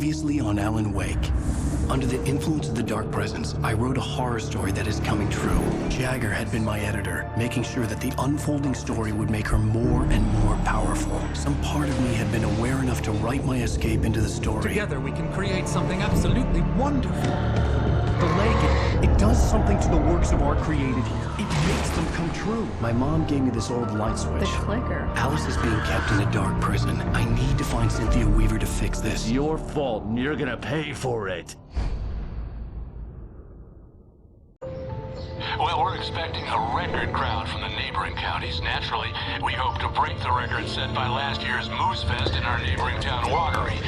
Previously on Alan Wake. Under the influence of the dark presence, I wrote a horror story that is coming true. Jagger had been my editor, making sure that the unfolding story would make her more and more powerful. Some part of me had been aware enough to write my escape into the story. Together we can create something absolutely wonderful. The lake, it does something to the works of art created here. It makes them come true. My mom gave me this old light switch. The clicker. Alice is being kept in a dark prison. I need to find Cynthia Weaver to fix this. It's your fault, and you're gonna pay for it. Well, we're expecting a record crowd from the neighboring counties. Naturally, we hope to break the record set by last year's Moose Fest in our neighboring town, Watery.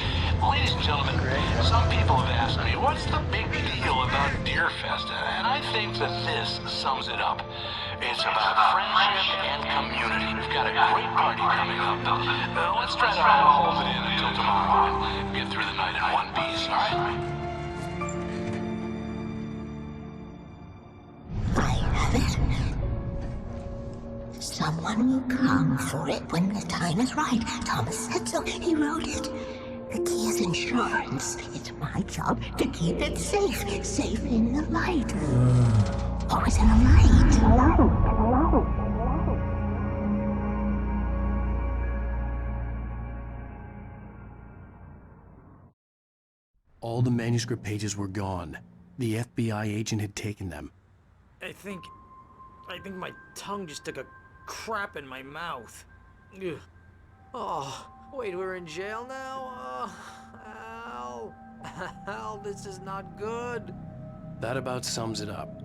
Ladies and gentlemen, some people have asked me, what's the big deal about Deer Fest? And I think that this sums it up. It's about friendship and community. We've got a great party coming up. Let's try to hold it in until tomorrow and get through the night in one piece, all right? I have it. Someone will come for it when the time is right. Thomas said so. He wrote it. The key is insurance. It's my job to keep it safe. Safe in the light. Always in the light. All the manuscript pages were gone. The FBI agent had taken them. I think my tongue just took a crap in my mouth. Ugh. Oh, wait, we're in jail now? Al. Al, this is not good. That about sums it up.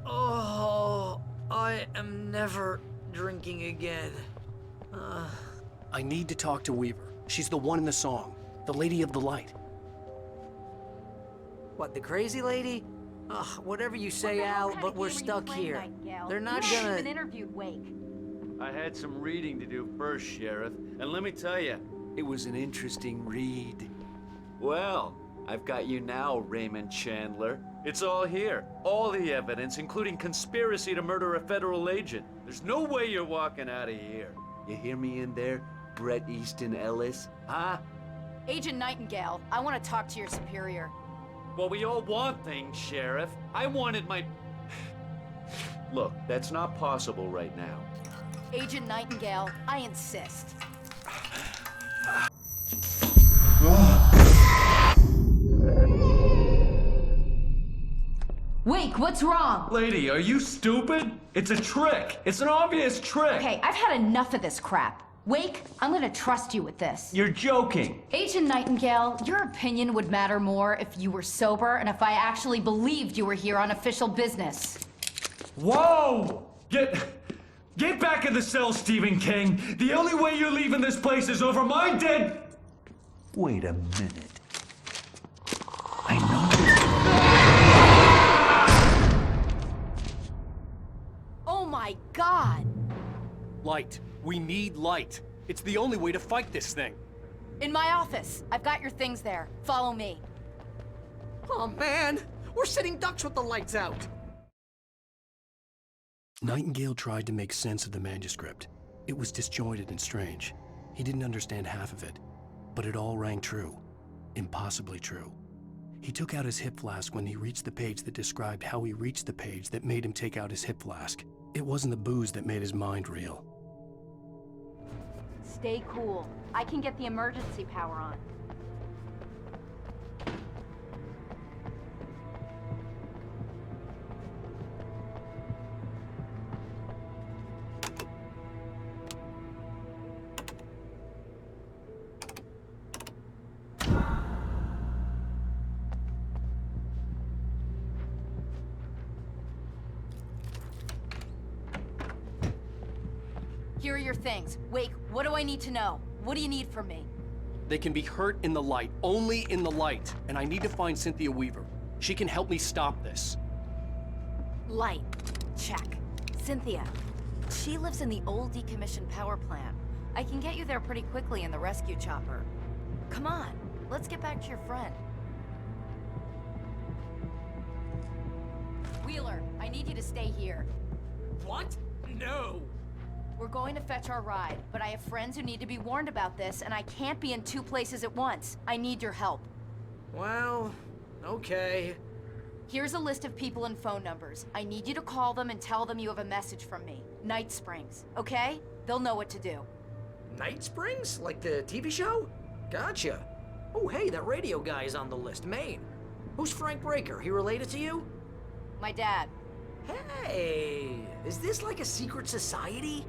Oh, I am never drinking again. I need to talk to Weaver. She's the one in the song. The Lady of the Light. What, the crazy lady? Ugh, whatever you say, Al, but we're stuck here. They're not gonna... interviewed Wake. I had some reading to do first, Sheriff, and let me tell you, it was an interesting read. Well, I've got you now, Raymond Chandler. It's all here. All the evidence, including conspiracy to murder a federal agent. There's no way you're walking out of here. You hear me in there, Bret Easton Ellis? Huh? Agent Nightingale, I want to talk to your superior. Well, we all want things, Sheriff. I wanted my... Look, that's not possible right now. Agent Nightingale, I insist. Wake, what's wrong? Lady, are you stupid? It's a trick. It's an obvious trick. Okay, I've had enough of this crap. Wake, I'm gonna trust you with this. You're joking. Agent Nightingale, your opinion would matter more if you were sober and if I actually believed you were here on official business. Whoa! Get back in the cell, Stephen King. The only way you're leaving this place is over my dead... Wait a minute. I know Oh my God! Light. We need light. It's the only way to fight this thing. In my office. I've got your things there. Follow me. Oh man, we're sitting ducks with the lights out. Nightingale tried to make sense of the manuscript. It was disjointed and strange. He didn't understand half of it, but it all rang true. Impossibly true. He took out his hip flask when he reached the page that described how he reached the page that made him take out his hip flask. It wasn't the booze that made his mind reel. Stay cool. I can get the emergency power on. Here are your things. Wake, what do I need to know? What do you need from me? They can be hurt in the light, only in the light. And I need to find Cynthia Weaver. She can help me stop this. Light. Check. Cynthia. She lives in the old decommissioned power plant. I can get you there pretty quickly in the rescue chopper. Come on, let's get back to your friend. Wheeler, I need you to stay here. What? No. We're going to fetch our ride, but I have friends who need to be warned about this, and I can't be in 2 places at once. I need your help. Well, okay. Here's a list of people and phone numbers. I need you to call them and tell them you have a message from me. Night Springs, okay? They'll know what to do. Night Springs? Like the TV show? Gotcha. Oh, hey, that radio guy is on the list, Maine. Who's Frank Breaker? He related to you? My dad. Hey, is this like a secret society?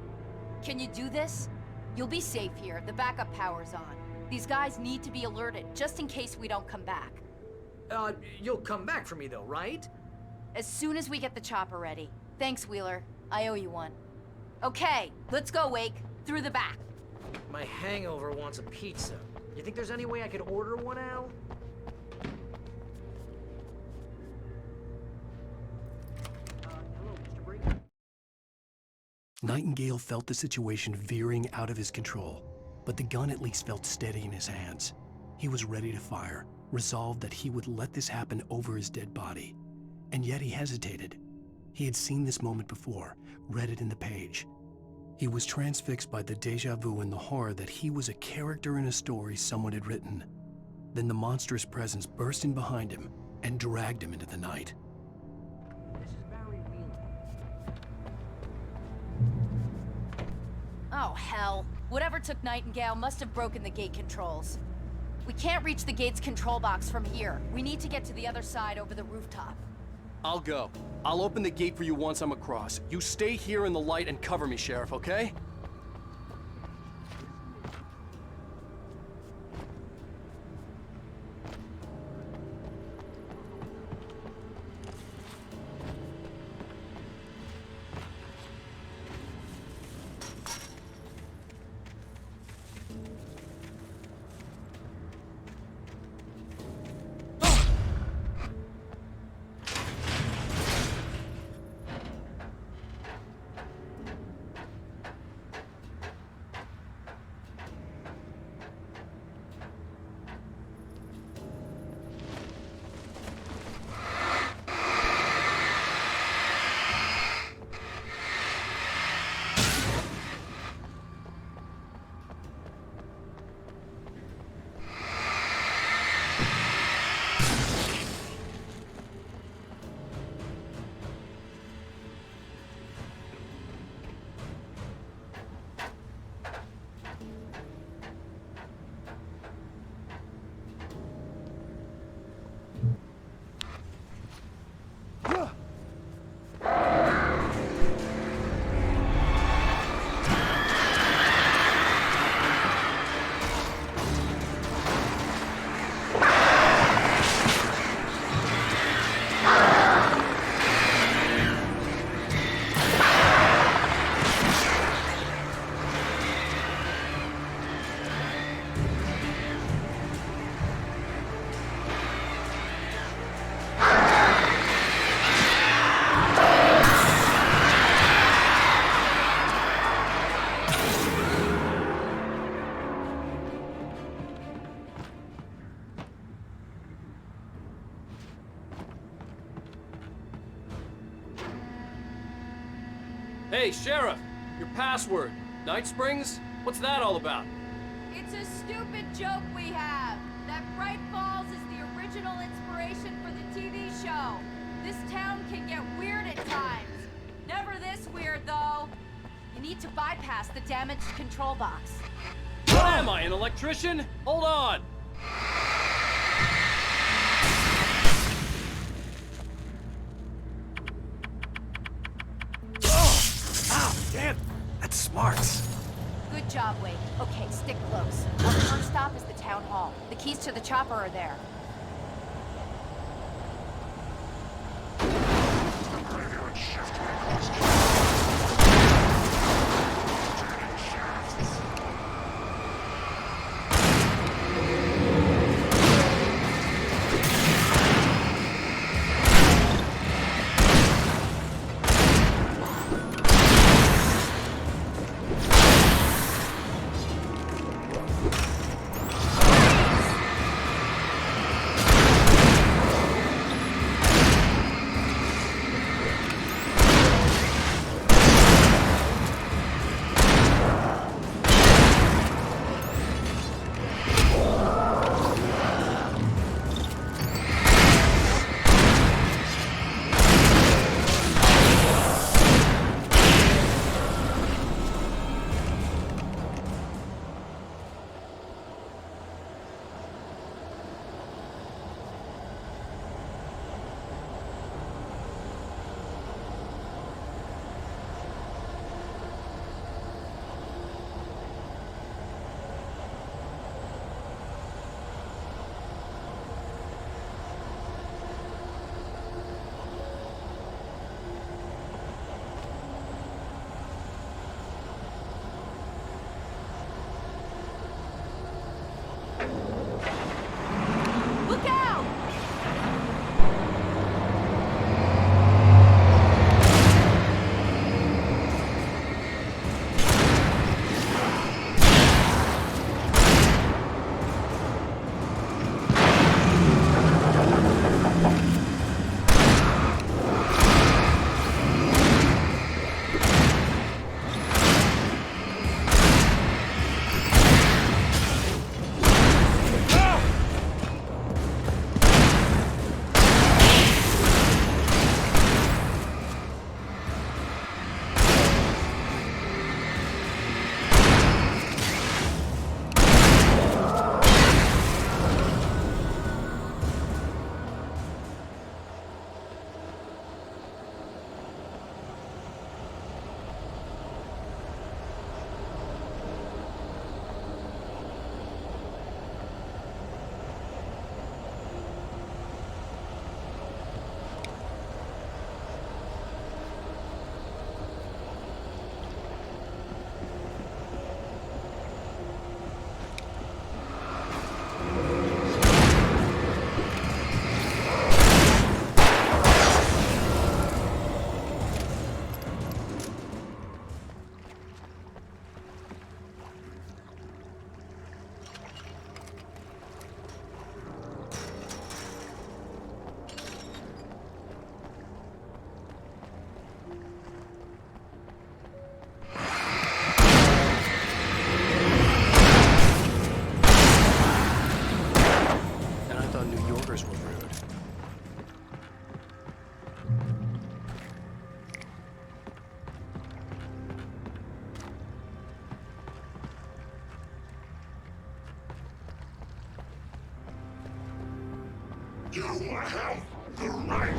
Can you do this? You'll be safe here. The backup power's on. These guys need to be alerted, just in case we don't come back. You'll come back for me though, right? As soon as we get the chopper ready. Thanks, Wheeler. I owe you one. Okay, let's go, Wake. Through the back. My hangover wants a pizza. You think there's any way I could order one, Al? Hello, Mr. Breaker. Nightingale felt the situation veering out of his control, but the gun at least felt steady in his hands. He was ready to fire, resolved that he would let this happen over his dead body. And yet he hesitated. He had seen this moment before, read it in the page. He was transfixed by the déjà vu and the horror that he was a character in a story someone had written. Then the monstrous presence burst in behind him and dragged him into the night. This is Barry Wheeler. Oh, hell. Whatever took Nightingale must have broken the gate controls. We can't reach the gate's control box from here. We need to get to the other side over the rooftop. I'll go. I'll open the gate for you once I'm across. You stay here in the light and cover me, Sheriff, okay? Hey, Sheriff! Your password. Night Springs? What's that all about? It's a stupid joke we have. That Bright Falls is the original inspiration for the TV show. This town can get weird at times. Never this weird, though. You need to bypass the damaged control box. What am I, an electrician? Hold on! Damn, that's smart. Good job, Wade. Okay, stick close. Our first stop is the town hall. The keys to the chopper are there. You have the right.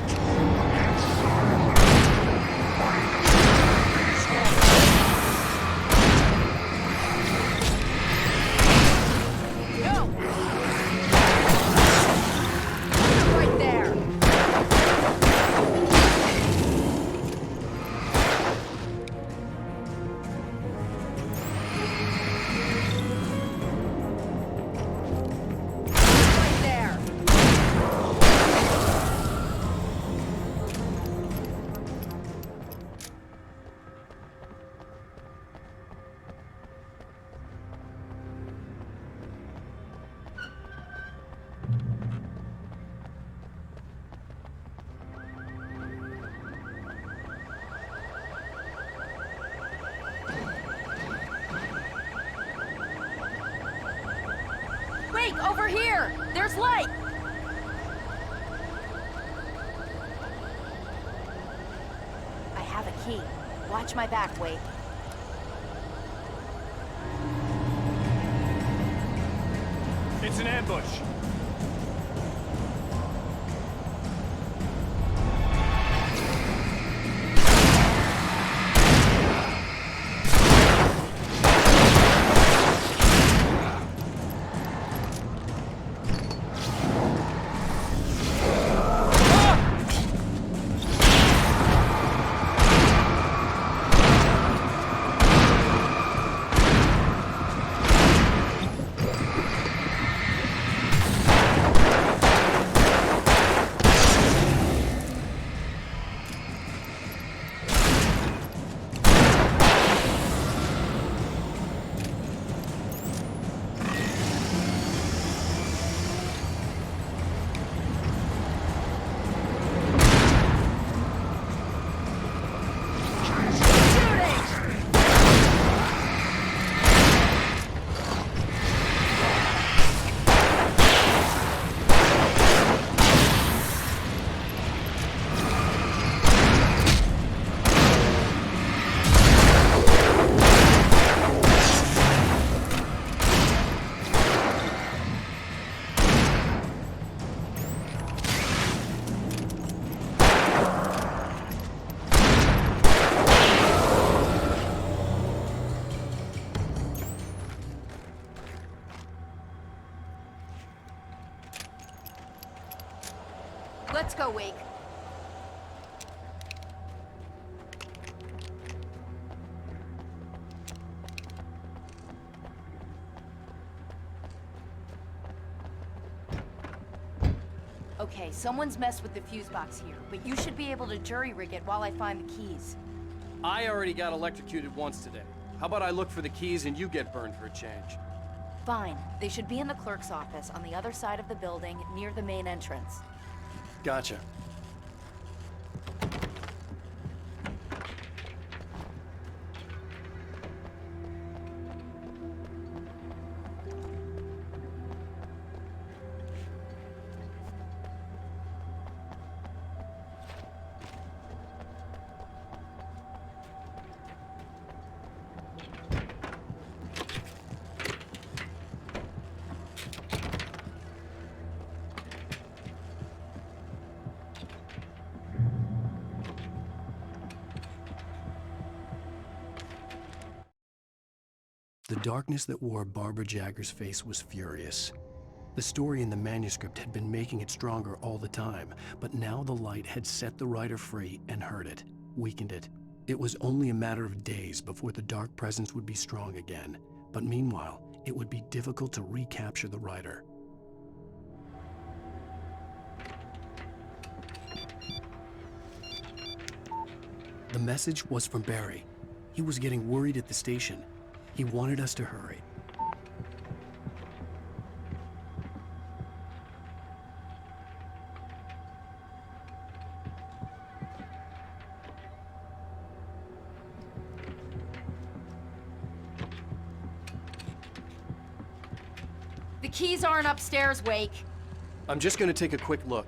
Go! Right there! Right there! Wake, over here! There's light! I have a key. Watch my back, Wake. It's an ambush. Let's go, Wake. Okay, someone's messed with the fuse box here, but you should be able to jury-rig it while I find the keys. I already got electrocuted once today. How about I look for the keys and you get burned for a change? Fine. They should be in the clerk's office on the other side of the building, near the main entrance. Gotcha. The darkness that wore Barbara Jagger's face was furious. The story in the manuscript had been making it stronger all the time, but now the light had set the writer free and hurt it, weakened it. It was only a matter of days before the dark presence would be strong again, but meanwhile, it would be difficult to recapture the writer. The message was from Barry. He was getting worried at the station. He wanted us to hurry. The keys aren't upstairs, Wake. I'm just gonna take a quick look.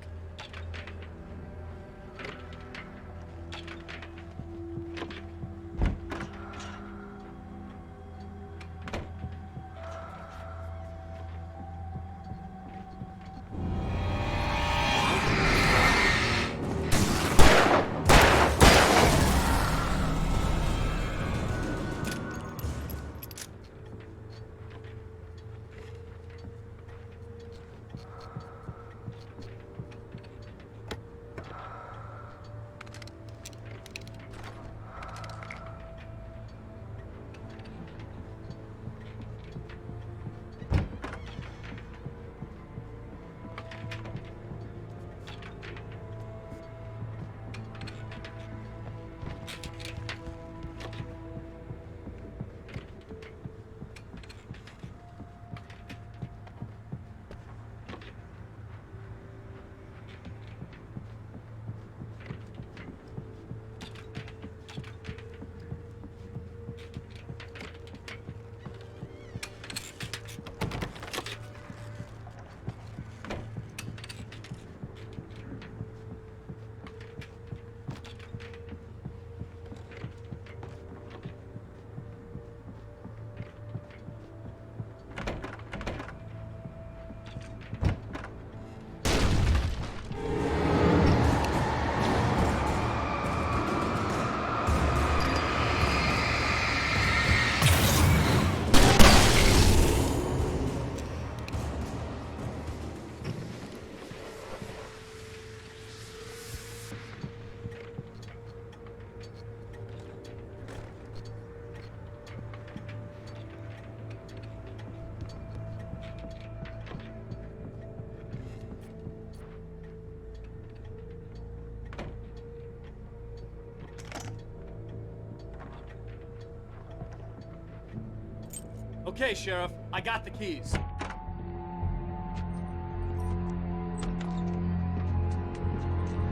Okay, Sheriff, I got the keys.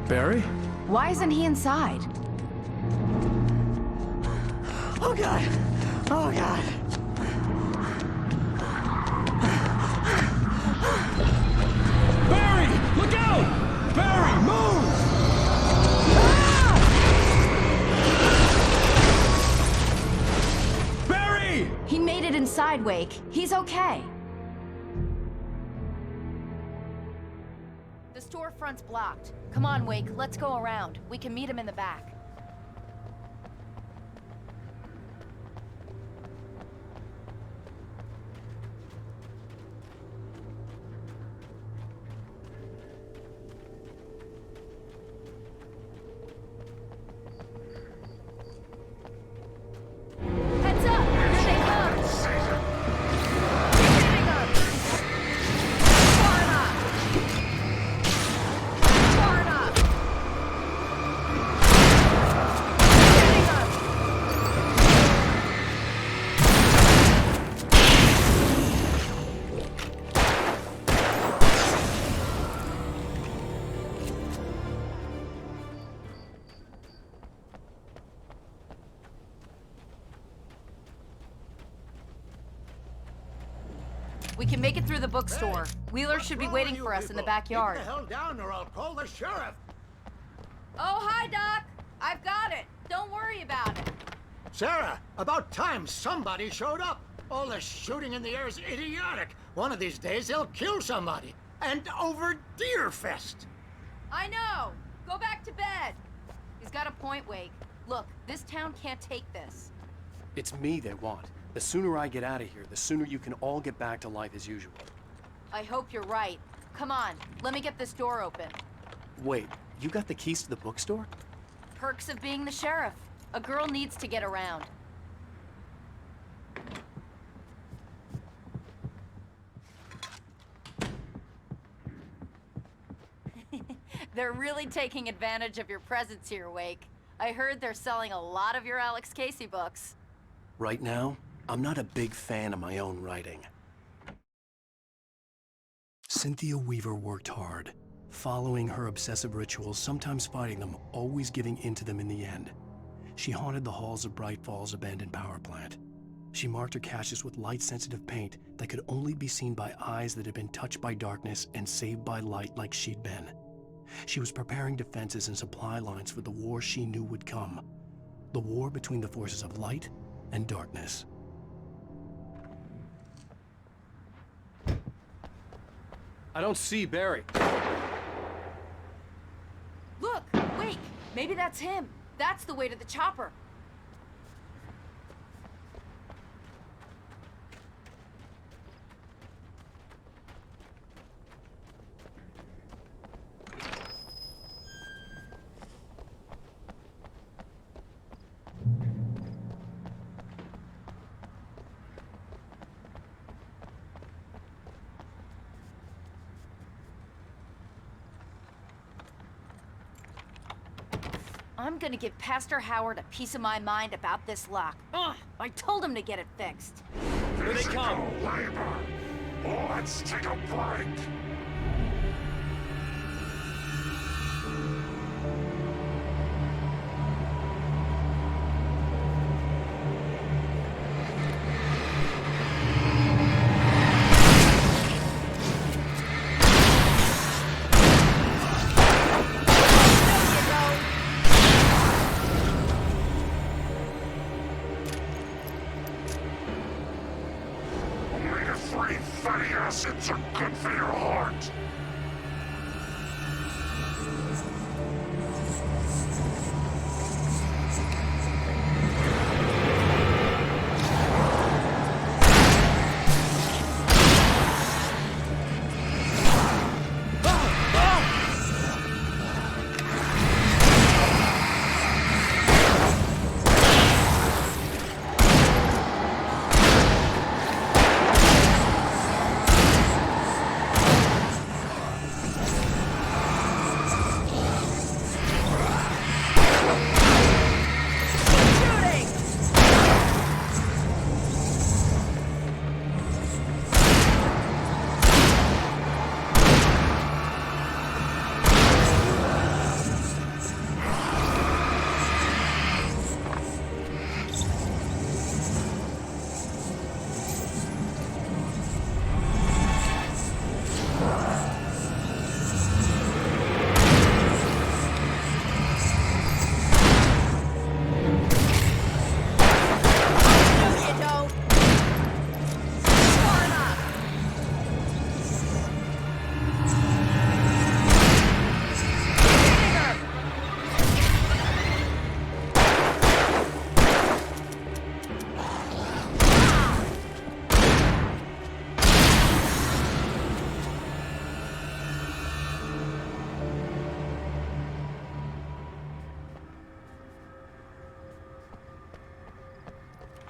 Barry? Why isn't he inside? Oh god! Oh god! Barry! Look out! Barry, move! Barry! He made it inside, Wake. He's okay. The storefront's blocked. Come on, Wake, let's go around. We can meet him in the back. Heads up! Here they come! Keep hitting them! Far enough! Far enough! Hitting them! We can make it through the bookstore. Wheeler should be waiting for us in the backyard. Keep the hell down or I'll call the sheriff. Oh, hi, Doc. I've got it. Don't worry about it. Sarah, about time somebody showed up. All the shooting in the air is idiotic. One of these days they'll kill somebody. And over Deerfest. I know. Go back to bed. He's got a point, Wake. Look, this town can't take this. It's me they want. The sooner I get out of here, the sooner you can all get back to life as usual. I hope you're right. Come on, let me get this door open. Wait, you got the keys to the bookstore? Perks of being the sheriff. A girl needs to get around. They're really taking advantage of your presence here, Wake. I heard they're selling a lot of your Alex Casey books. Right now, I'm not a big fan of my own writing. Cynthia Weaver worked hard, following her obsessive rituals, sometimes fighting them, always giving in to them in the end. She haunted the halls of Bright Falls' abandoned power plant. She marked her caches with light-sensitive paint that could only be seen by eyes that had been touched by darkness and saved by light like she'd been. She was preparing defenses and supply lines for the war she knew would come. The war between the forces of light and darkness. I don't see Barry. Look, Wake, maybe that's him. That's the way to the chopper. I'm gonna give Pastor Howard a piece of my mind about this lock. Ugh, I told him to get it fixed. Here they come. Labor. Let's take a break. Omega-3 fatty acids are good for your heart.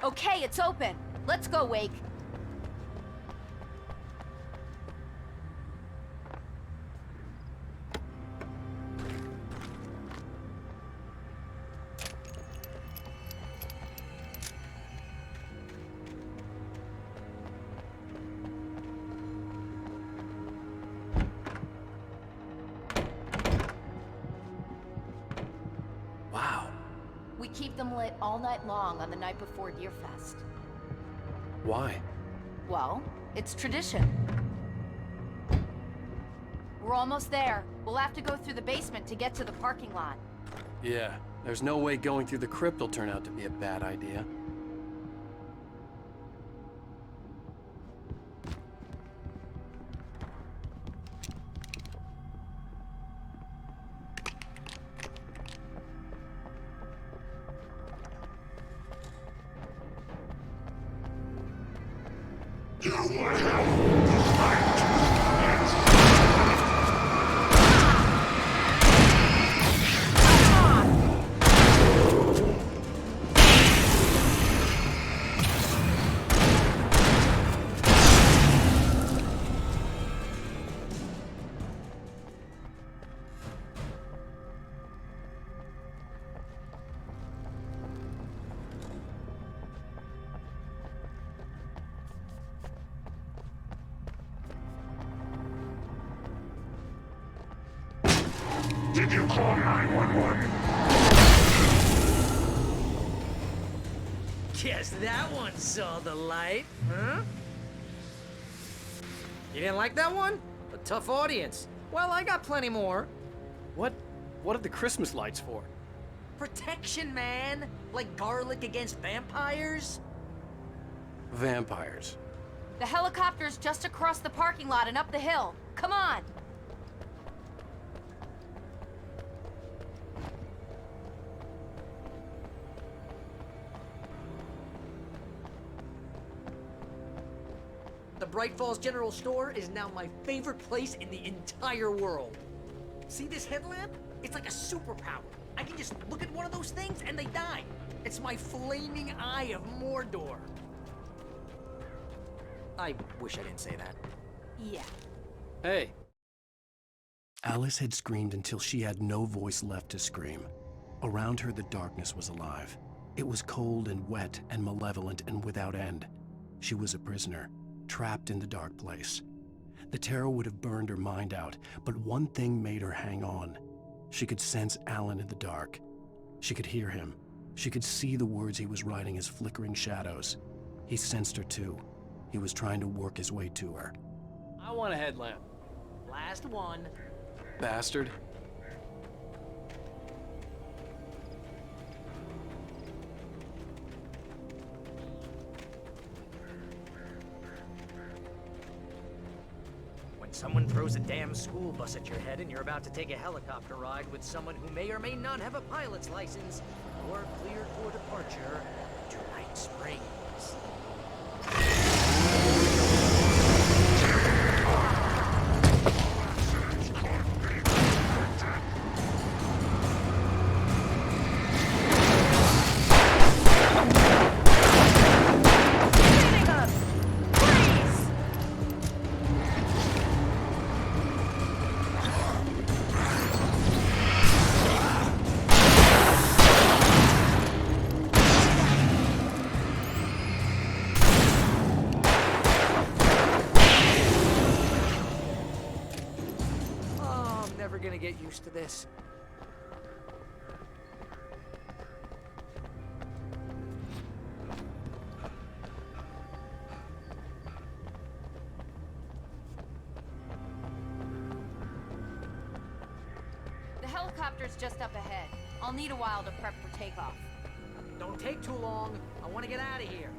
Okay, it's open. Let's go, Wake. Wow. We keep them lit all night long on the night before Deerfest. Why? Well, it's tradition. We're almost there. We'll have to go through the basement to get to the parking lot. Yeah, there's no way going through the crypt will turn out to be a bad idea. You will have the fight. Did you call 911? Guess that one saw the light, huh? You didn't like that one? A tough audience. Well, I got plenty more. What are the Christmas lights for? Protection, man. Like garlic against vampires. Vampires. The helicopter's just across the parking lot and up the hill. Come on! The Bright Falls General Store is now my favorite place in the entire world. See this headlamp? It's like a superpower. I can just look at one of those things and they die. It's my flaming eye of Mordor. I wish I didn't say that. Yeah. Hey, Alice had screamed until she had no voice left to scream. Around her, the darkness was alive. It was cold and wet and malevolent and without end. She was a prisoner, trapped in the dark place. The terror would have burned her mind out, but one thing made her hang on. She could sense Alan in the dark. She could hear him. She could see the words he was writing as flickering shadows. He sensed her too. He was trying to work his way to her. I want a headlamp. Last one. Bastard. When someone throws a damn school bus at your head and you're about to take a helicopter ride with someone who may or may not have a pilot's license, or cleared for departure to Night Springs. Gonna get used to this. The helicopter's just up ahead. I'll need a while to prep for takeoff. Don't take too long. I want to get out of here.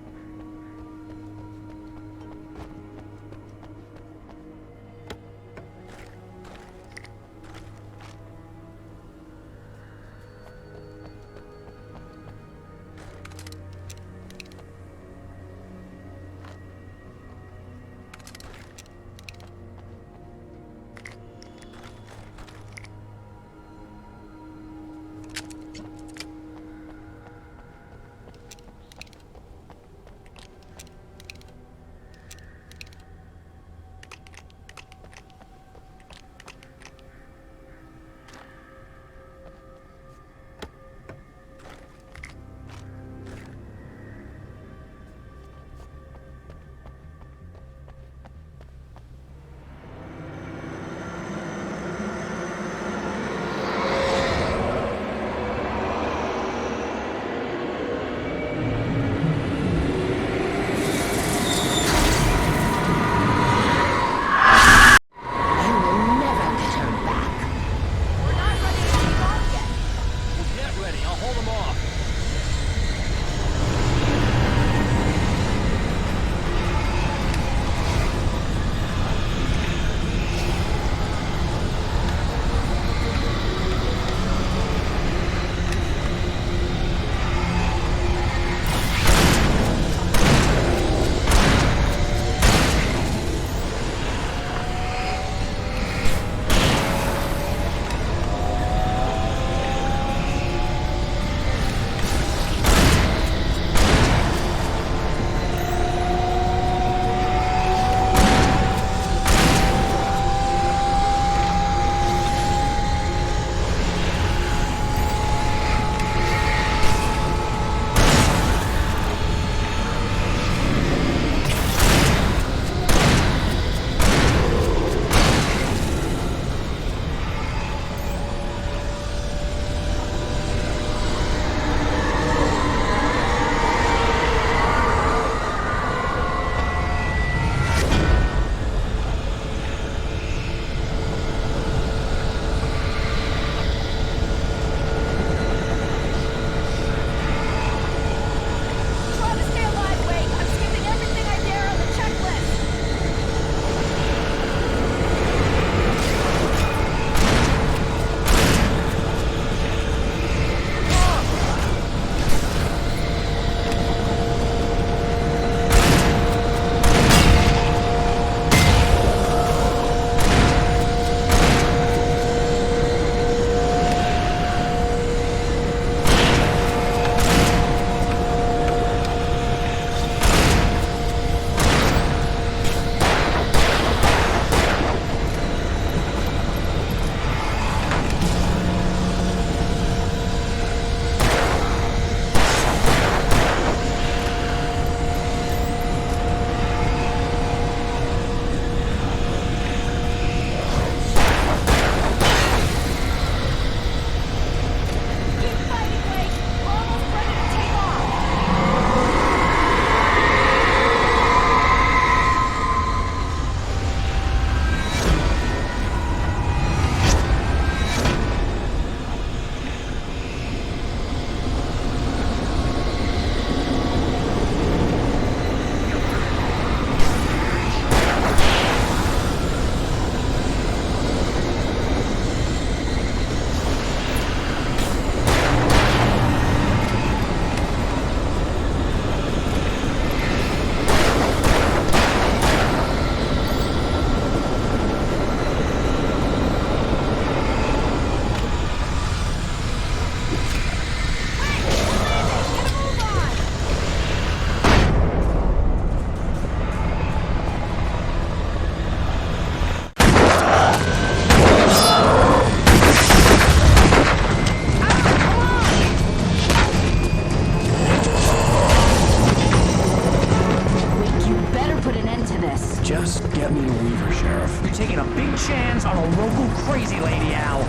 on a local crazy lady, Al.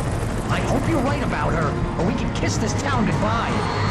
I hope you're right about her, or we can kiss this town goodbye.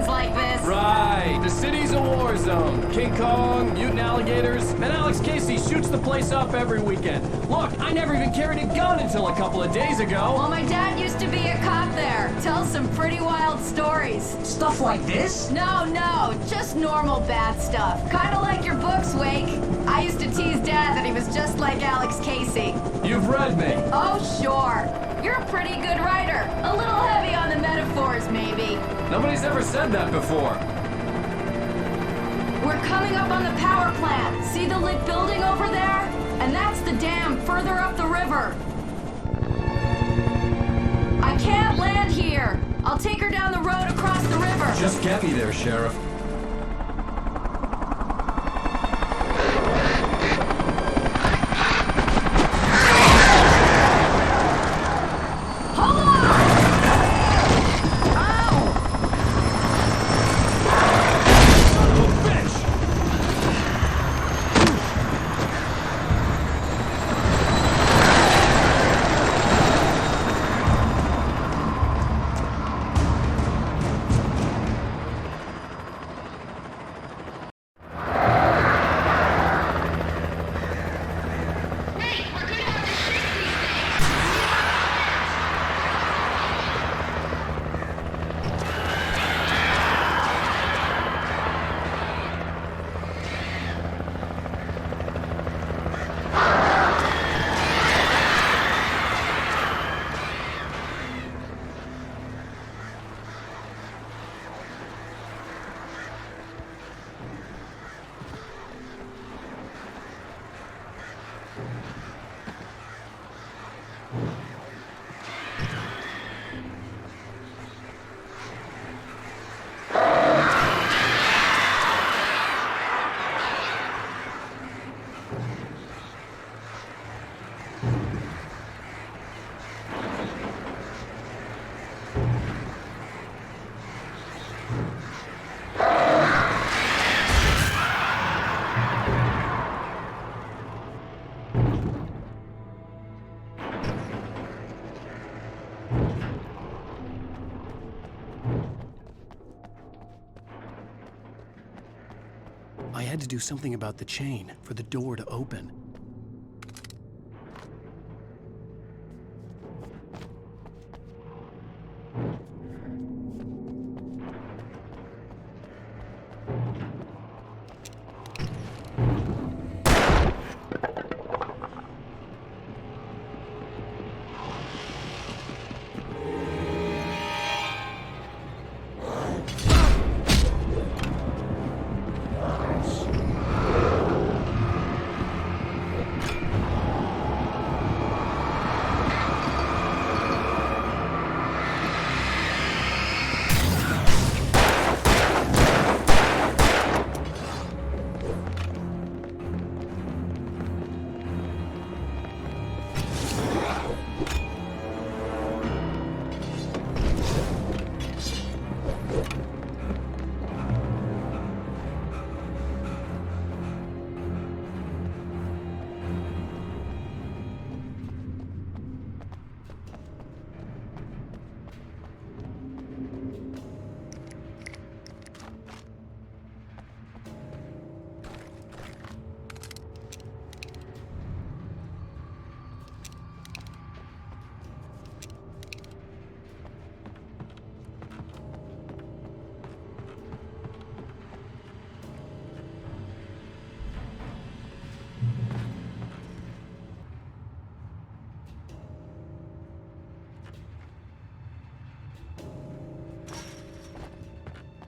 Like this. Right, the city's a war zone. King Kong, mutant alligators, and Alex Casey shoots the place up every weekend. Look, I never even carried a gun until a couple of days ago. Well, my dad used to be a cop there. Tells some pretty wild stories. Stuff like this? No, just normal bad stuff. Kinda like your books, Wake. I used to tease Dad that he was just like Alex Casey. You've read me. Oh, sure. You're a pretty good writer. A little heavy on the metaphors, maybe. Nobody's ever said that before. We're coming up on the power plant. See the lit building over there? And that's the dam further up the river. I can't land here. I'll take her down the road across the river. Just get me there, Sheriff. I had to do something about the chain for the door to open.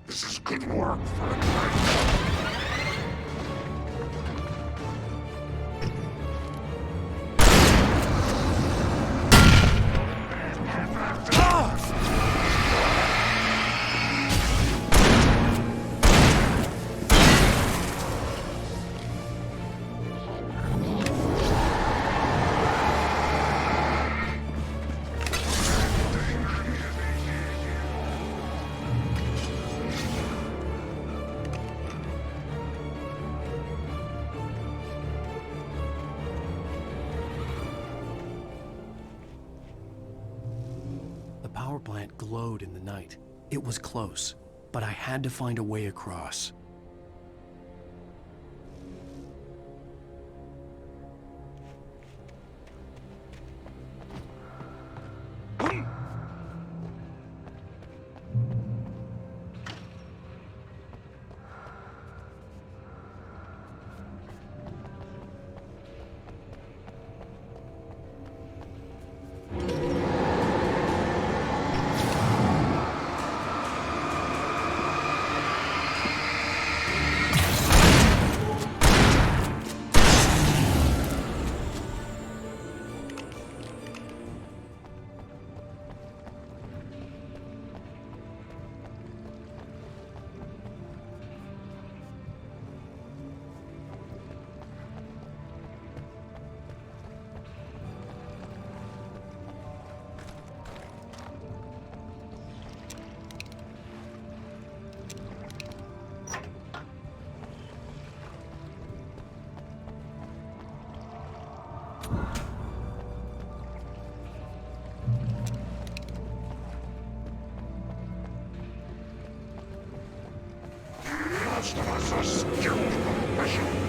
This is good work for a night. power plant glowed in the night. It was close, but I had to find a way across. Most of us are skilled professionals.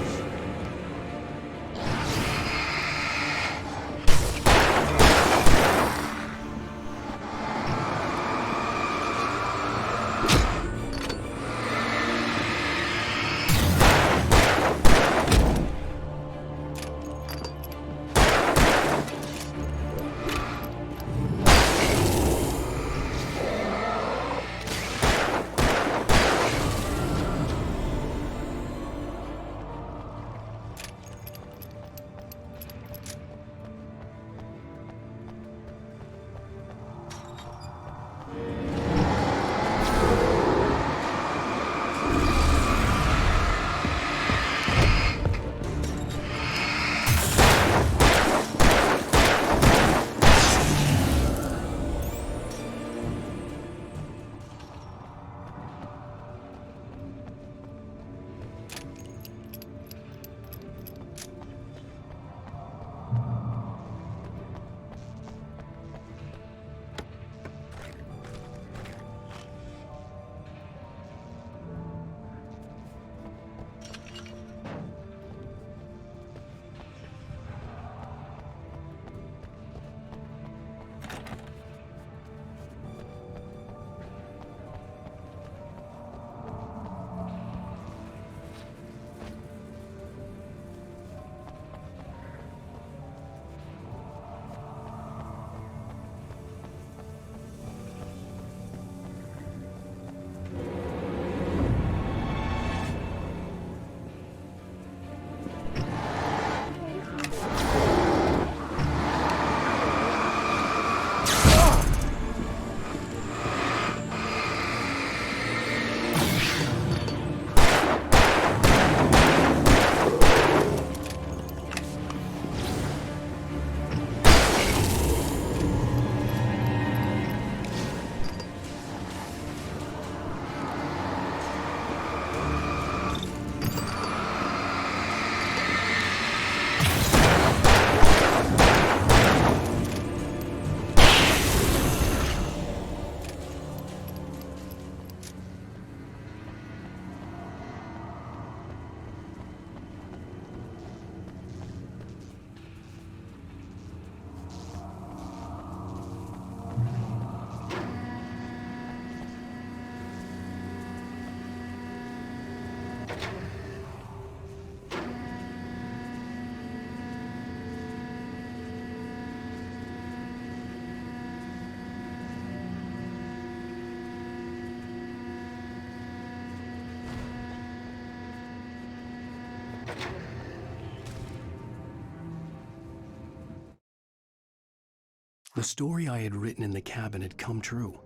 The story I had written in the cabin had come true.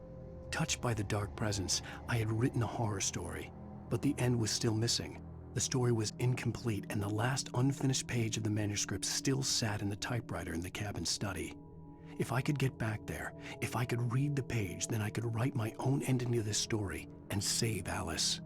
Touched by the dark presence, I had written a horror story, but the end was still missing. The story was incomplete, and the last unfinished page of the manuscript still sat in the typewriter in the cabin study. If I could get back there, if I could read the page, then I could write my own ending to this story and save Alice.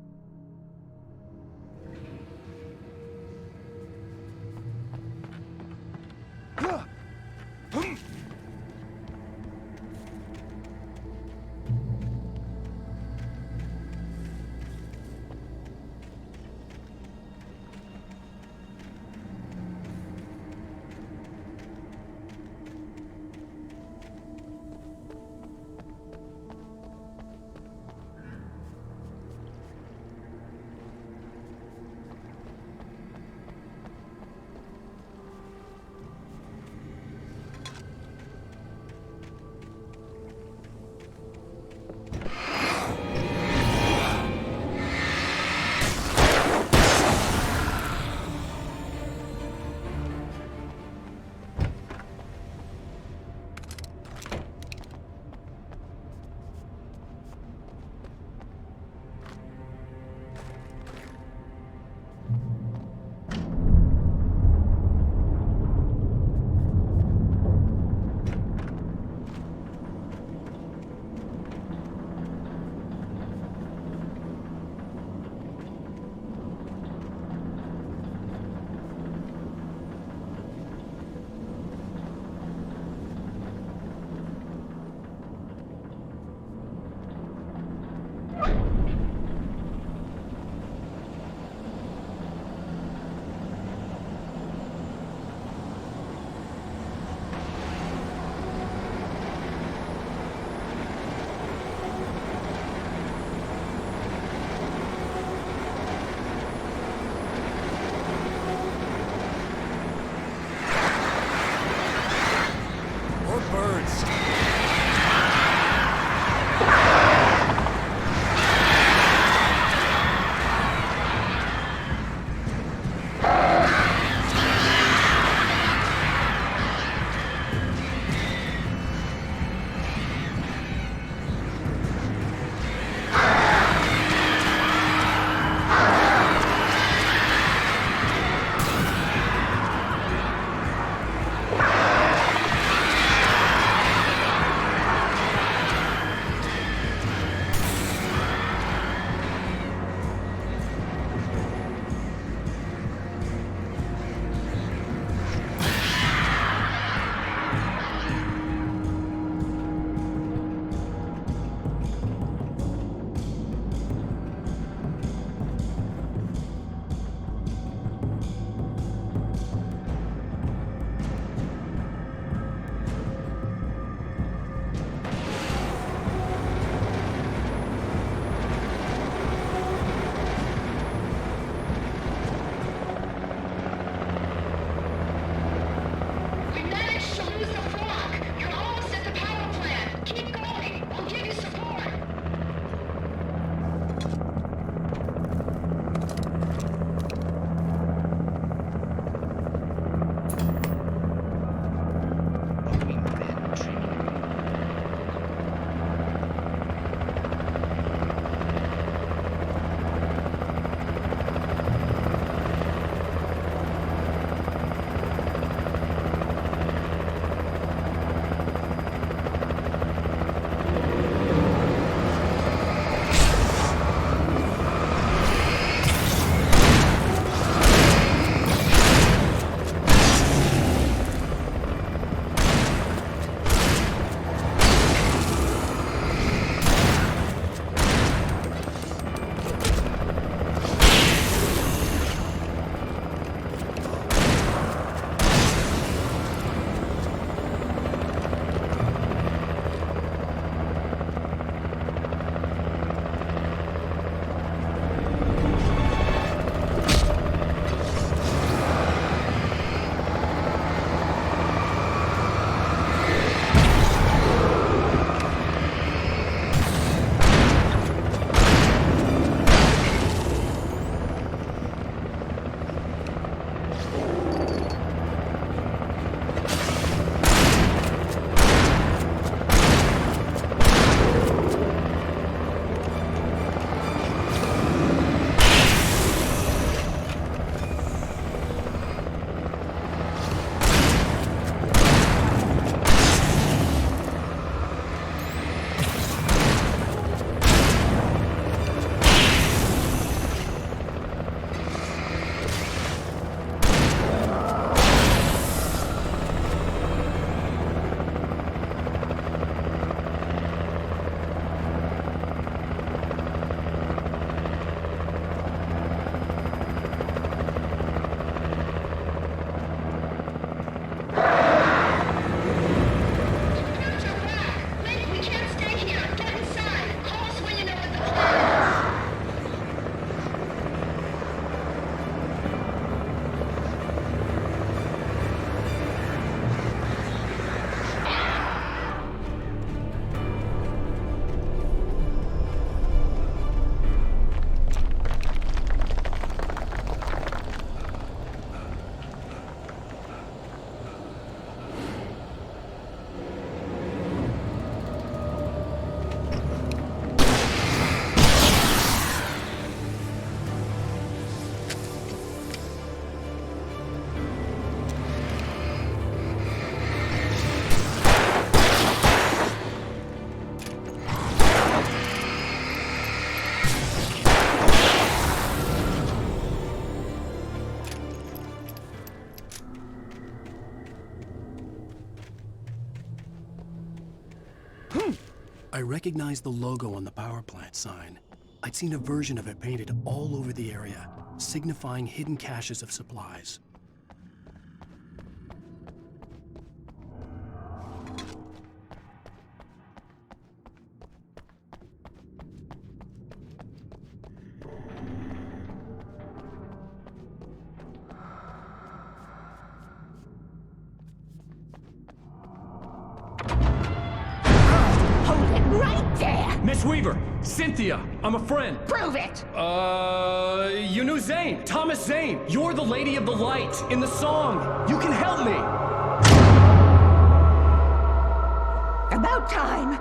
I recognized the logo on the power plant sign. I'd seen a version of it painted all over the area, signifying hidden caches of supplies. Hold it right there! Miss Weaver! Cynthia! I'm a friend! Prove it! You knew Zane! Thomas Zane! You're the Lady of the Light in the song! You can help me! About time!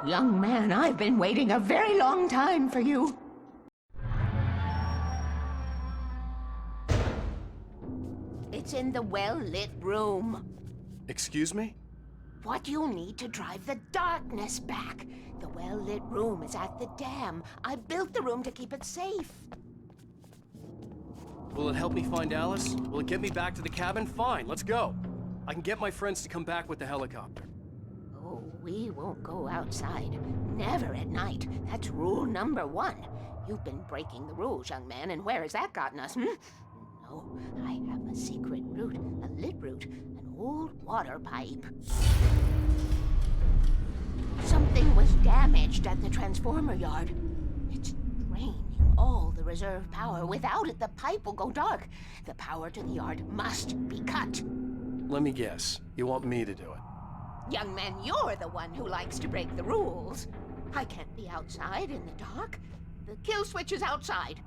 Young man, I've been waiting a very long time for you. It's in the well-lit room. Excuse me? What you need to drive the darkness back. The well-lit room is at the dam. I built the room to keep it safe. Will it help me find Alice? Will it get me back to the cabin? Fine, let's go. I can get my friends to come back with the helicopter. Oh, we won't go outside. Never at night. That's rule number 1. You've been breaking the rules, young man, and where has that gotten us, No, I have a secret route, a lit route, an old water pipe. Something was damaged at the transformer yard. It's draining all the reserve power. Without it, the pipe will go dark. The power to the yard must be cut. Let me guess. You want me to do it? Young man, you're the one who likes to break the rules. I can't be outside in the dark. The kill switch is outside.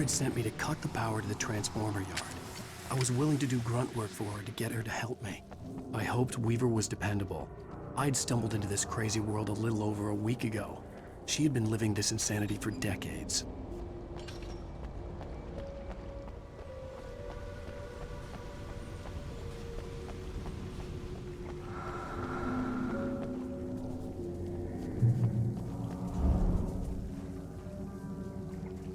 Sent me to cut the power to the transformer yard. I was willing to do grunt work for her to get her to help me. I hoped Weaver was dependable. I'd stumbled into this crazy world a little over a week ago. She had been living this insanity for decades.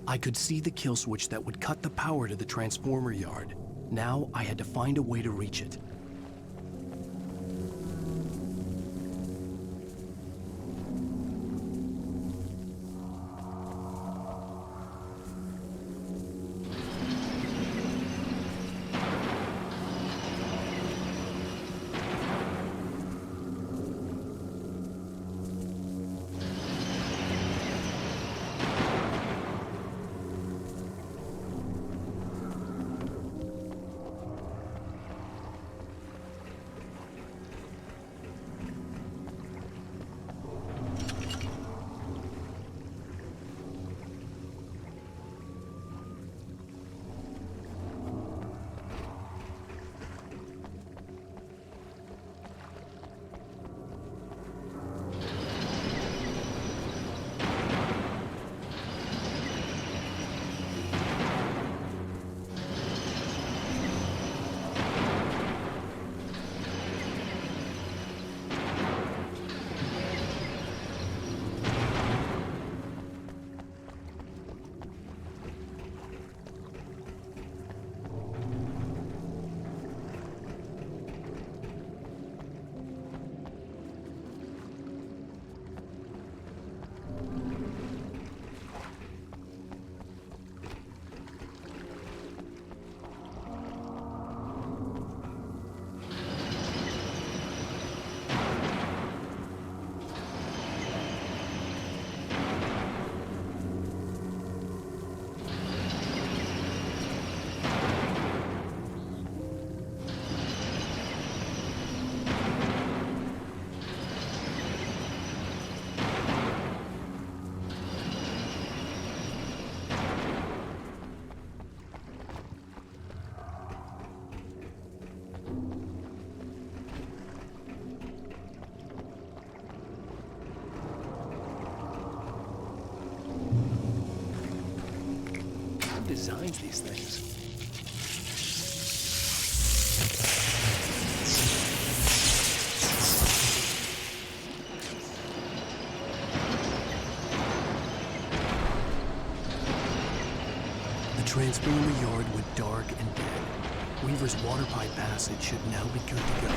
I could see the kill switch that would cut the power to the transformer yard. Now I had to find a way to reach it. designs these things? The transformer yard went dark and dead. Weaver's water pipe passage should now be good to go.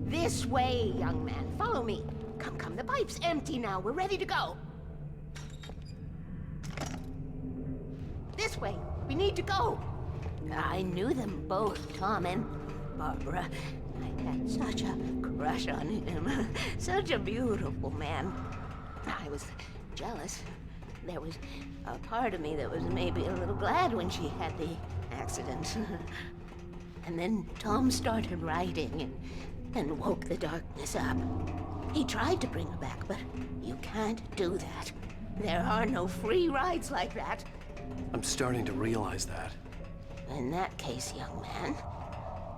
This way, young man. Follow me. Come, come. The pipe's empty now. We're ready to go. This way. We need to go. I knew them both, Tom and Barbara. I had such a crush on him. Such a beautiful man. I was jealous. There was a part of me that was maybe a little glad when she had the accident. And then Tom started writing and woke the darkness up. He tried to bring her back, but you can't do that. There are no free rides like that. I'm starting to realize that. In that case, young man,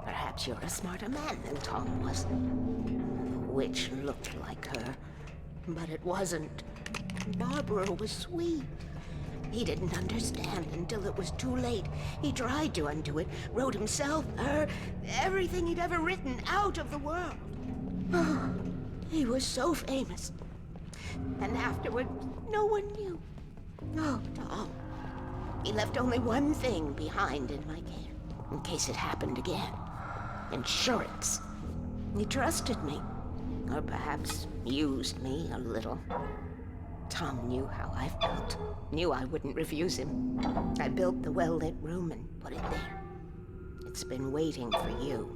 perhaps you're a smarter man than Tom was. The witch looked like her, but it wasn't. Barbara was sweet. He didn't understand until it was too late. He tried to undo it, wrote himself, her, everything he'd ever written out of the world. He was so famous. And afterward, no one knew. Oh, Tom. He left only one thing behind in my care, in case it happened again. Insurance. He trusted me. Or perhaps used me a little. Tom knew how I felt. Knew I wouldn't refuse him. I built the well-lit room and put it there. It's been waiting for you.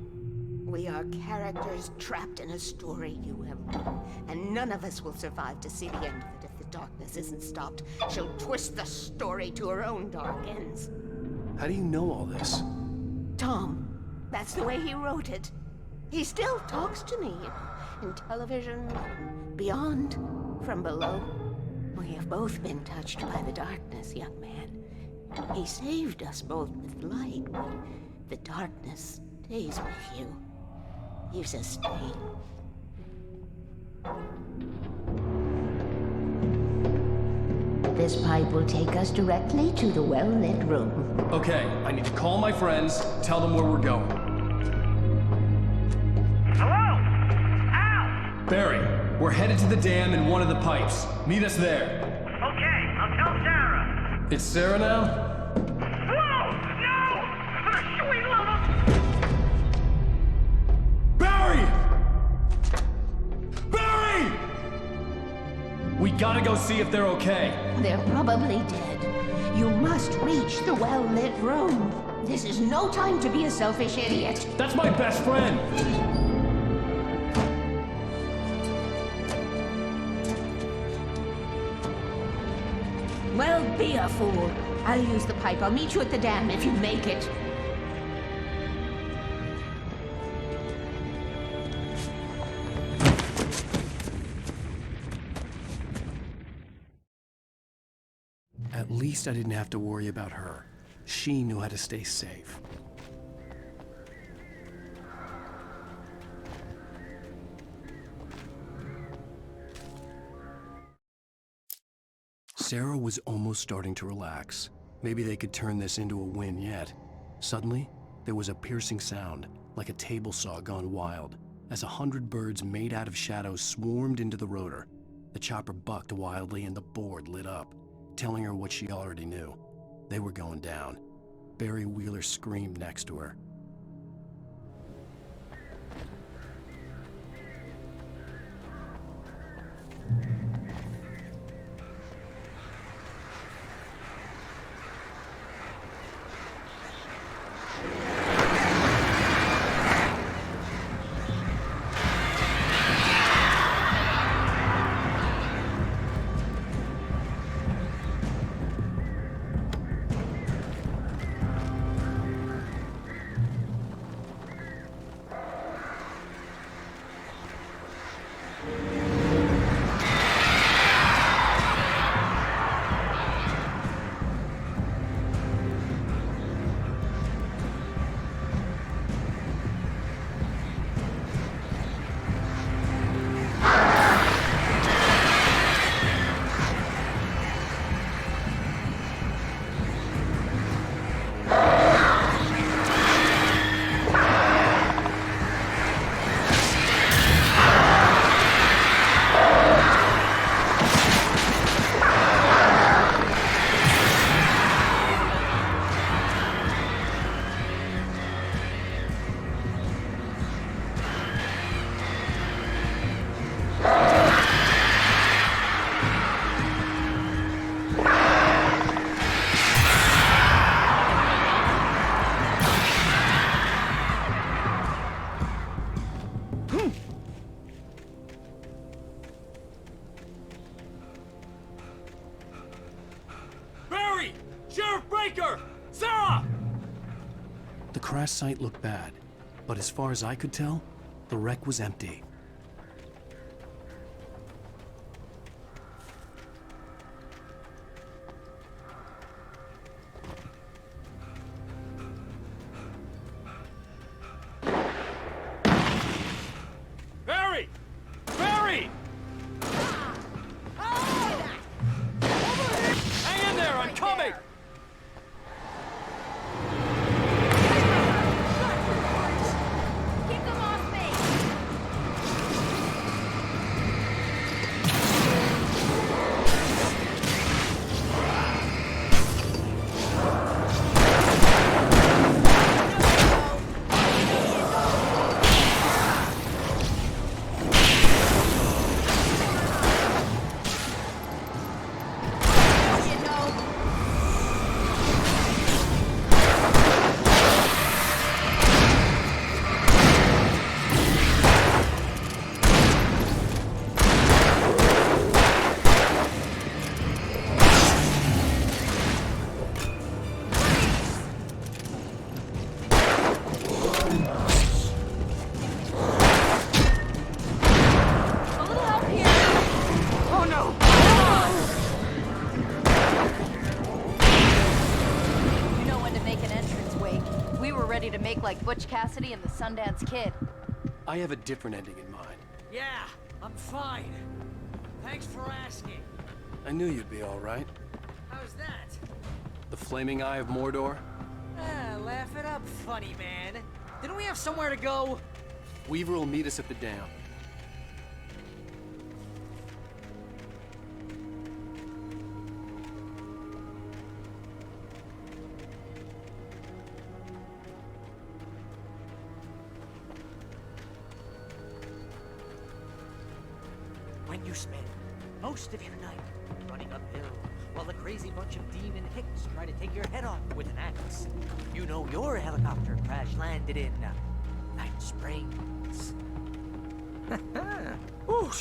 We are characters trapped in a story you have written, and none of us will survive to see the end of it if the darkness isn't stopped. She'll twist the story to her own dark ends. How do you know all this? Tom, that's the way he wrote it. He still talks to me in television, beyond, from below. We have both been touched by the darkness, young man. He saved us both with light, but the darkness stays with you. Leaves a stain. This pipe will take us directly to the well-lit room. Okay, I need to call my friends, tell them where we're going. Hello? Al! Barry, we're headed to the dam in one of the pipes. Meet us there. Okay, I'll tell Sarah. It's Sarah now? Whoa! No! For the sweet love of... Barry! Barry! We gotta go see if they're okay. They're probably dead. You must reach the well-lit room. This is no time to be a selfish idiot. That's my best friend! Well, be a fool. I'll use the pipe. I'll meet you at the dam if you make it. At least I didn't have to worry about her. She knew how to stay safe. Sarah was almost starting to relax. Maybe they could turn this into a win yet. Suddenly, there was a piercing sound, like a table saw gone wild, as 100 birds made out of shadows swarmed into the rotor. The chopper bucked wildly and the board lit up, telling her what she already knew. They were going down. Barry Wheeler screamed next to her. The crash site looked bad, but as far as I could tell, the wreck was empty. Barry! Barry! Hang in there, I'm coming! Keep them off me! To make like Butch Cassidy and the Sundance Kid. I have a different ending in mind. Yeah, I'm fine. Thanks for asking. I knew you'd be all right. How's that? The flaming eye of Mordor? Laugh it up, funny man. Didn't we have somewhere to go? Weaver will meet us at the dam. When you spend most of your night running uphill while a crazy bunch of demon hicks try to take your head off with an axe, you know your helicopter crash landed in Night Springs. Ooh,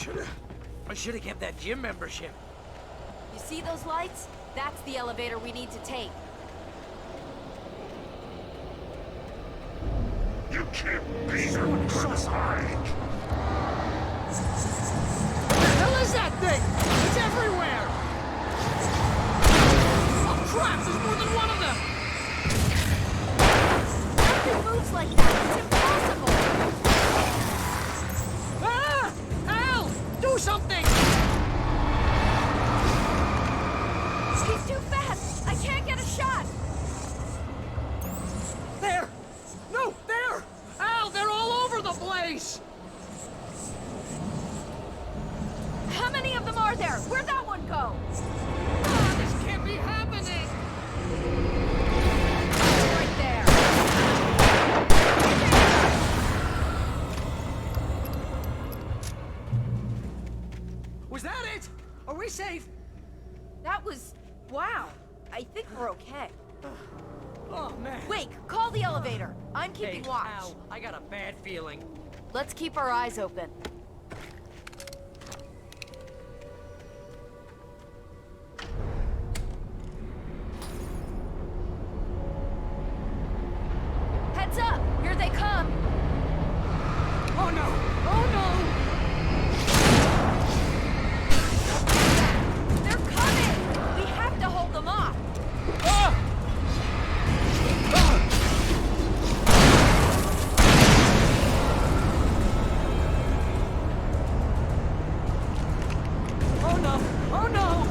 I should have kept that gym membership. You see those lights? That's the elevator we need to take. You can't beat her with hide. What the hell is that thing? It's everywhere! Oh crap, there's more than one of them! stairs like that. It's impossible. Ah! Al! Do something! He's too fast. I can't get a shot. There! No, there! Al, they're all over the place! How many of them are there? Where'd that one go? Ah, this can't be happening! Right there. Was that it? Are we safe? That was... wow. I think we're okay. Oh, man. Wake, call the elevator. I'm keeping Hey, watch. Al, I got a bad feeling. Let's keep our eyes open. Heads up! Here they come! Oh, no! Oh, no! They're coming! We have to hold them off! Oh, no! Oh, no!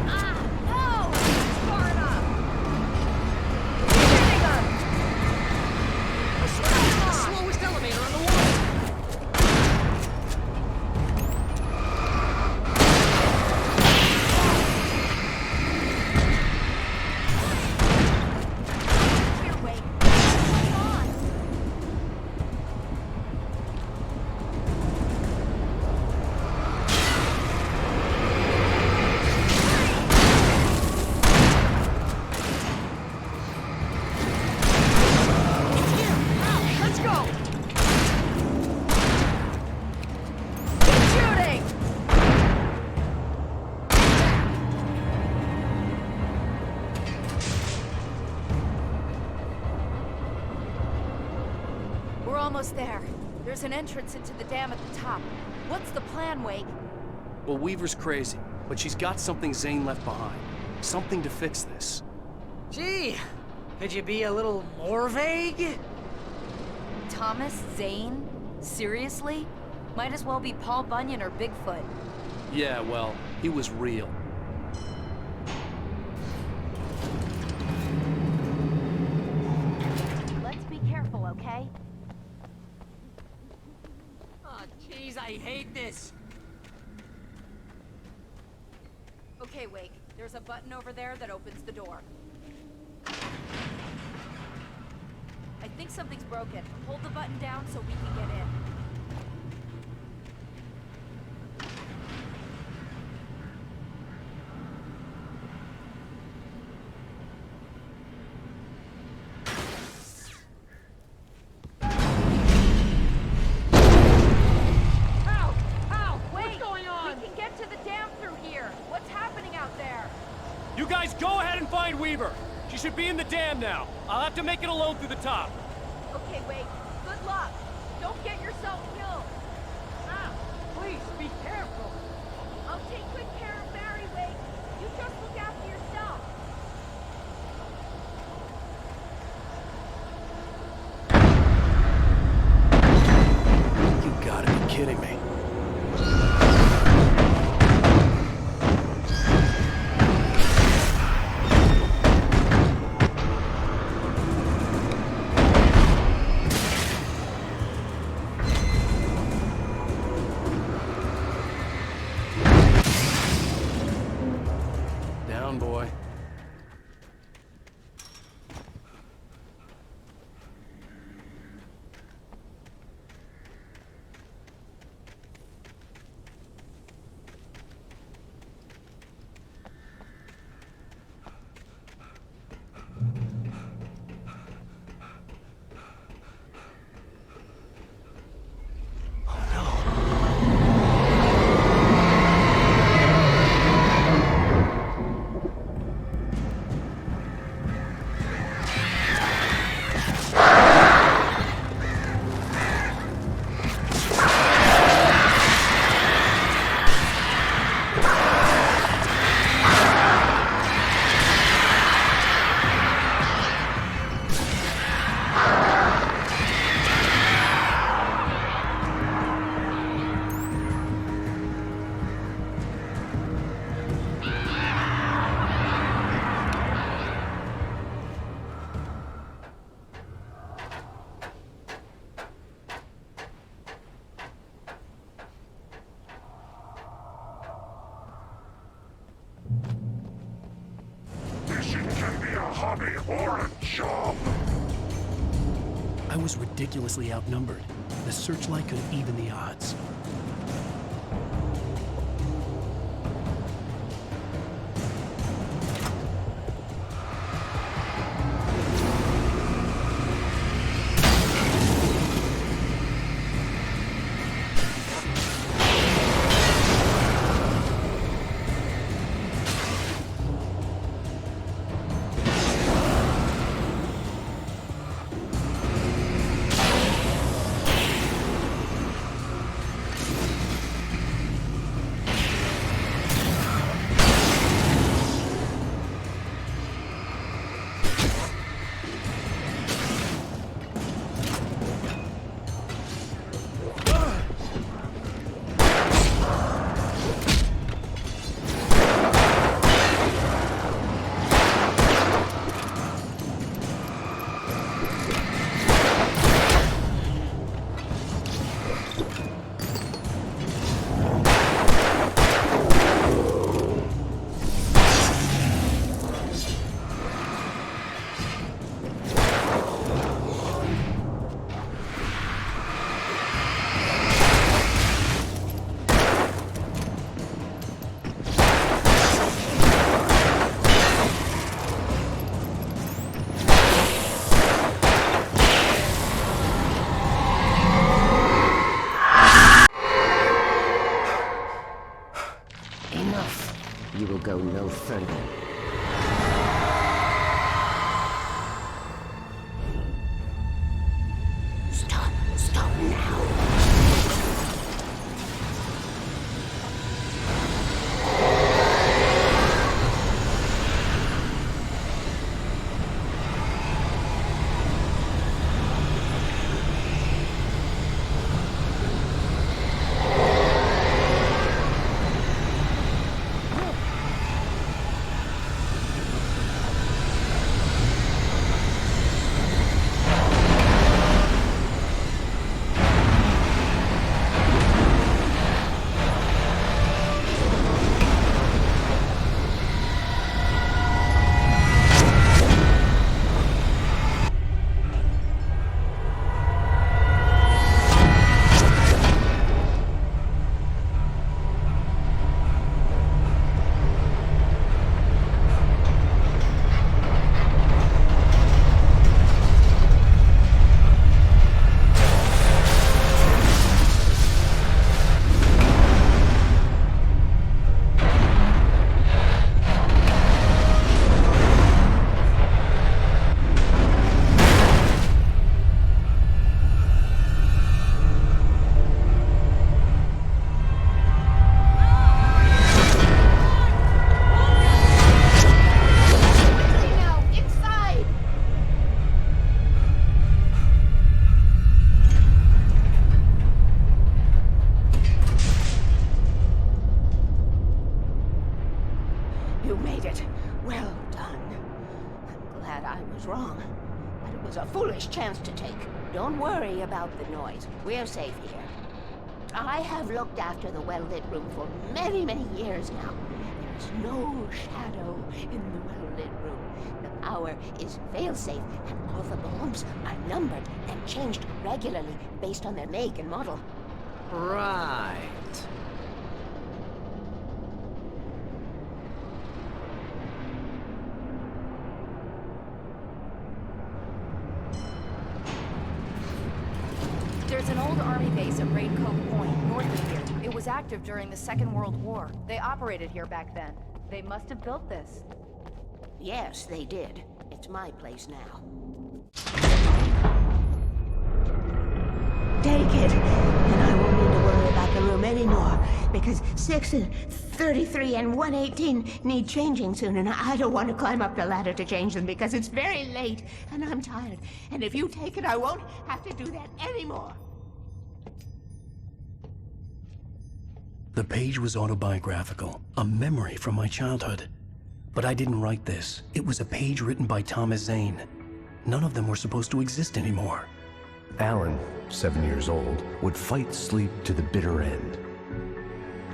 Ah! No! That's far enough! Hitting them! I swear this is the slowest elevator in the world! Here, Wake. What's going on? Here! Al, let's go! Keep shooting! We're almost there. There's an entrance into the dam at the top. What's the plan, Wake? Well, Weaver's crazy, but she's got something Zane left behind. Something to fix this. Gee, could you be a little more vague? Thomas Zane? Seriously? Might as well be Paul Bunyan or Bigfoot. Yeah, well, he was real. Let's be careful, okay? Oh, jeez, I hate this. Okay, Wake. There's a button over there that opens the door. I think something's broken. Hold the button down so we can get in. Al! Al! Wait! What's going on? We can get to the dam through here. What's happening out there? You guys go ahead and find Weaver. She should be in the dam now. I'll have to make it alone through the top. Okay, Wake. Good luck. Don't get yourself killed. Al, please, be careful. I'll take good care of Barry, Wake. You just look after yourself. You gotta be kidding me. Down, boy. hobby or a job. I was ridiculously outnumbered. The searchlight could even the odds. You will go no further. Stop now. You made it. Well done. I'm glad I was wrong. But it was a foolish chance to take. Don't worry about the noise. We're safe here. I have looked after the well-lit room for many, many years now. There's no shadow in the well-lit room. The power is fail-safe, and all the bulbs are numbered and changed regularly based on their make and model. Right. There's an old army base at Raincoat Point, north of here. It was active during the Second World War. They operated here back then. They must have built this. Yes, they did. It's my place now. Take it, and I won't need to worry about the room anymore, because 6 and 33 and 118 need changing soon, and I don't want to climb up the ladder to change them because it's very late, and I'm tired. And if you take it, I won't have to do that anymore. The page was autobiographical, a memory from my childhood. But I didn't write this. It was a page written by Thomas Zane. None of them were supposed to exist anymore. Alan, 7 years old, would fight sleep to the bitter end.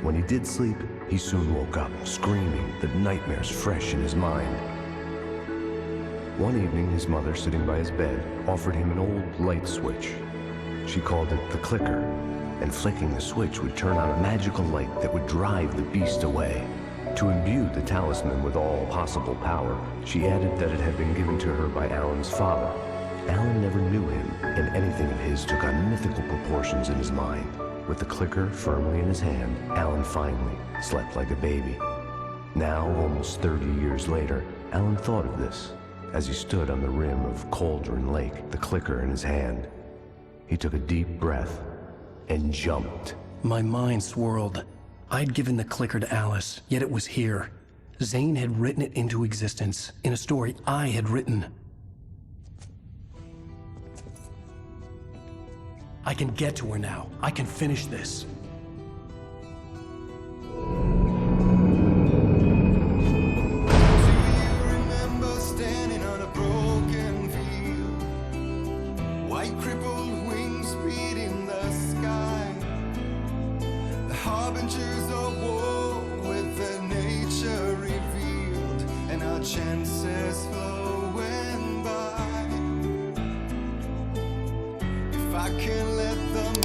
When he did sleep, he soon woke up, screaming, the nightmares fresh in his mind. One evening, his mother, sitting by his bed, offered him an old light switch. She called it the clicker, and flicking the switch would turn on a magical light that would drive the beast away. To imbue the talisman with all possible power, she added that it had been given to her by Alan's father. Alan never knew him, and anything of his took on mythical proportions in his mind. With the clicker firmly in his hand, Alan finally slept like a baby. Now, almost 30 years later, Alan thought of this as he stood on the rim of Cauldron Lake, the clicker in his hand. He took a deep breath and jumped. My mind swirled. I'd given the clicker to Alice, yet it was here. Zane had written it into existence in a story I had written. I can get to her now. I can finish this. Harbingers of war with the nature revealed and our chances flowing by. If I can let them